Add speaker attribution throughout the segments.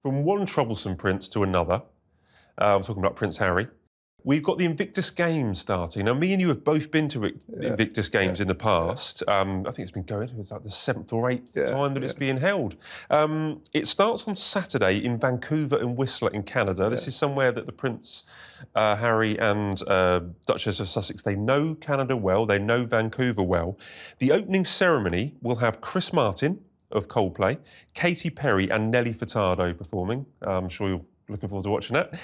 Speaker 1: From one troublesome prince to another, I'm talking about Prince Harry, we've got the Invictus Games starting. Now, me and you have both been to Invictus Games in the past. I think it's been going, it's like the 7th or 8th time that it's being held. It starts on Saturday in Vancouver and Whistler in Canada. This is somewhere that the Prince Harry and Duchess of Sussex, they know Canada well, they know Vancouver well. The opening ceremony will have Chris Martin of Coldplay, Katy Perry and Nelly Furtado performing. I'm sure you're looking forward to watching that.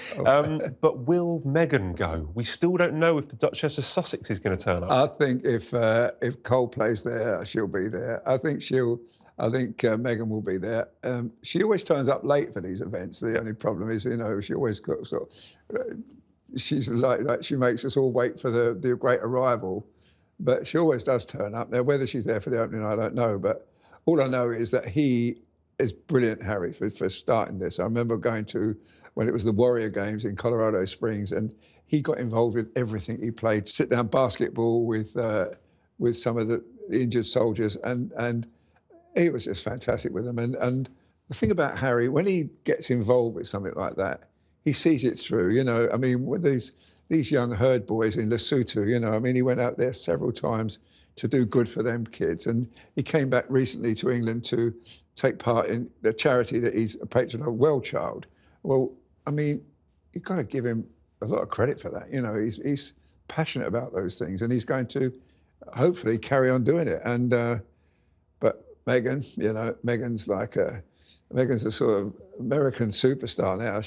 Speaker 1: But will Meghan go? We still don't know if the Duchess of Sussex is going to turn up.
Speaker 2: I think if Coldplay's there, she'll be there. I think Meghan will be there. She always turns up late for these events. The only problem is, she always got she's like she makes us all wait for the great arrival. But she always does turn up. Now, whether she's there for the opening, I don't know. But all I know is that he is brilliant, Harry, for starting this. I remember going to, when it was the Warrior Games in Colorado Springs, and he got involved with everything. He played sit-down basketball with some of the injured soldiers, and he was just fantastic with them. And the thing about Harry, when he gets involved with something like that, he sees it through. I mean, with these young herd boys in Lesotho, I mean, he went out there several times to do good for them kids. And he came back recently to England to take part in the charity that he's a patron of, Well Child. Well, I mean, you've got to give him a lot of credit for that. He's passionate about those things, and he's going to hopefully carry on doing it. And but Meghan, Meghan's a sort of American superstar now.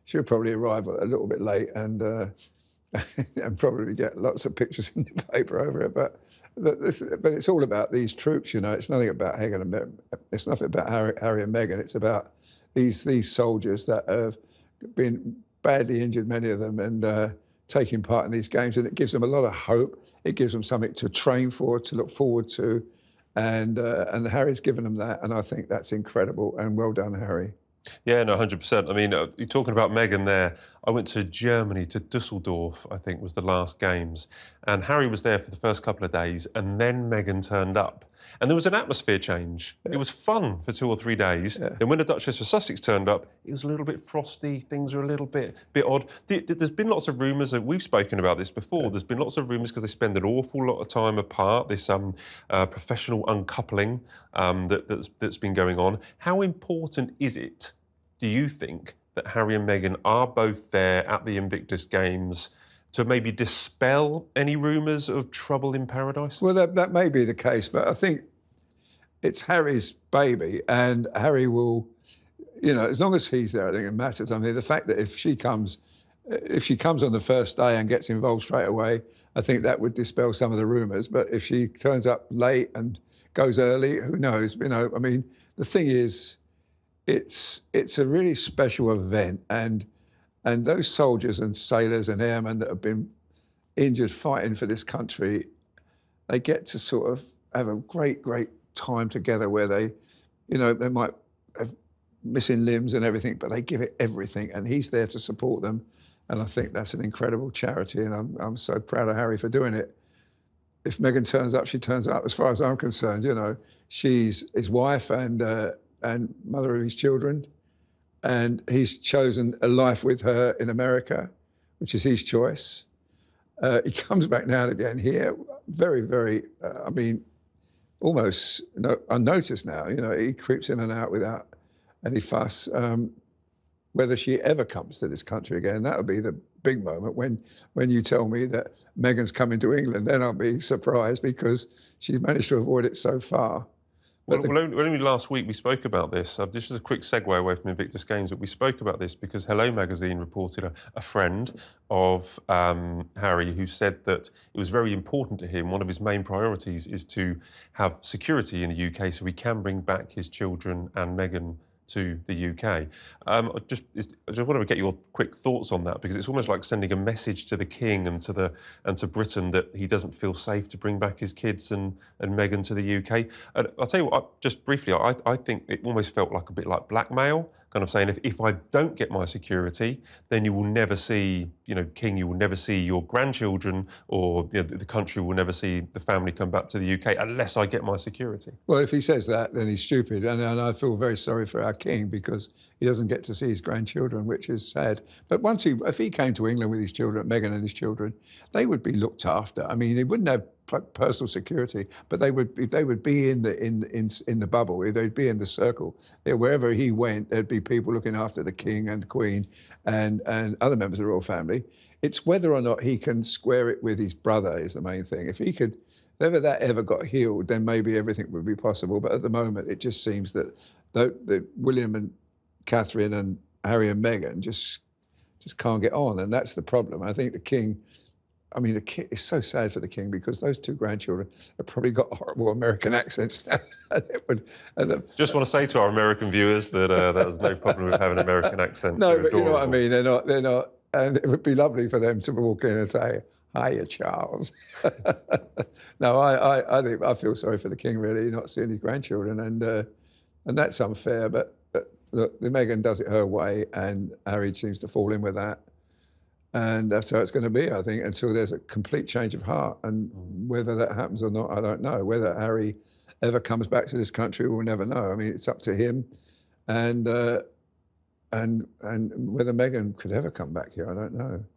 Speaker 2: She'll probably arrive a little bit late and probably get lots of pictures in the paper over it. But it's all about these troops, It's nothing about it's nothing about Harry and Meghan. It's about these soldiers that have been badly injured, many of them, and taking part in these games. And it gives them a lot of hope. It gives them something to train for, to look forward to. And Harry's given them that, and I think that's incredible. And well done, Harry.
Speaker 1: Yeah, no, 100%. I mean, you're talking about Meghan there. I went to Germany, to Dusseldorf, I think was the last games. And Harry was there for the first couple of days, and then Meghan turned up. And there was an atmosphere change. It was fun for 2 or 3 days. Then when the Duchess of Sussex turned up, it was a little bit frosty. Things were a little bit odd. There's been lots of rumours, that we've spoken about this before. There's been lots of rumours because they spend an awful lot of time apart. This professional uncoupling that's been going on. How important is it, do you think, that Harry and Meghan are both there at the Invictus Games to maybe dispel any rumours of trouble in paradise?
Speaker 2: Well, that may be the case, but I think it's Harry's baby, and Harry will, as long as he's there, I think it matters. I mean, the fact that if she comes on the first day and gets involved straight away, I think that would dispel some of the rumours. But if she turns up late and goes early, who knows? I mean, the thing is, it's a really special event, and those soldiers and sailors and airmen that have been injured fighting for this country, they get to sort of have a great time together where they might have missing limbs and everything, but they give it everything, and he's there to support them. And I think that's an incredible charity, and I'm so proud of Harry for doing it. If Meghan turns up, she turns up. As far as I'm concerned, she's his wife and mother of his children, and he's chosen a life with her in America, which is his choice. He comes back now and again here, very, very, almost unnoticed now. He creeps in and out without any fuss. Whether she ever comes to this country again, that'll be the big moment. When you tell me that Meghan's coming to England, then I'll be surprised, because she's managed to avoid it so far.
Speaker 1: Well, only last week we spoke about this. This is a quick segue away from Invictus Games, but we spoke about this because Hello Magazine reported a friend of Harry who said that it was very important to him. One of his main priorities is to have security in the UK so he can bring back his children and Meghan to the UK. I just want to get your quick thoughts on that, because it's almost like sending a message to the King and to Britain that he doesn't feel safe to bring back his kids and Meghan to the UK. And I'll tell you what, just briefly, I think it almost felt like a bit like blackmail, kind of saying, if I don't get my security, then you will never see, King, you will never see your grandchildren, or the country will never see the family come back to the UK unless I get my security.
Speaker 2: Well, if he says that, then he's stupid. And I feel very sorry for our king because he doesn't get to see his grandchildren, which is sad. But if he came to England with his children, Meghan and his children, they would be looked after. I mean, they wouldn't have personal security, but they would be in the bubble. They'd be in the circle. Wherever he went, there'd be people looking after the king and the queen and other members of the royal family. It's whether or not he can square it with his brother is the main thing. If he could. If ever that ever got healed, then maybe everything would be possible. But at the moment, it just seems that William and Catherine and Harry and Meghan just can't get on, and that's the problem. I think the king. I mean, the king, it's so sad for the king because those two grandchildren have probably got horrible American accents.
Speaker 1: Just want to say to our American viewers that there's no problem with having American accents.
Speaker 2: No, but you know what I mean. They're not, and it would be lovely for them to walk in and say, "Hiya, Charles." No, I feel sorry for the king, really, not seeing his grandchildren, and that's unfair. But look, the Meghan does it her way, and Harry seems to fall in with that, and that's how it's going to be, I think, until there's a complete change of heart. And whether that happens or not, I don't know. Whether Harry ever comes back to this country, we'll never know. I mean, it's up to him, and whether Meghan could ever come back here, I don't know.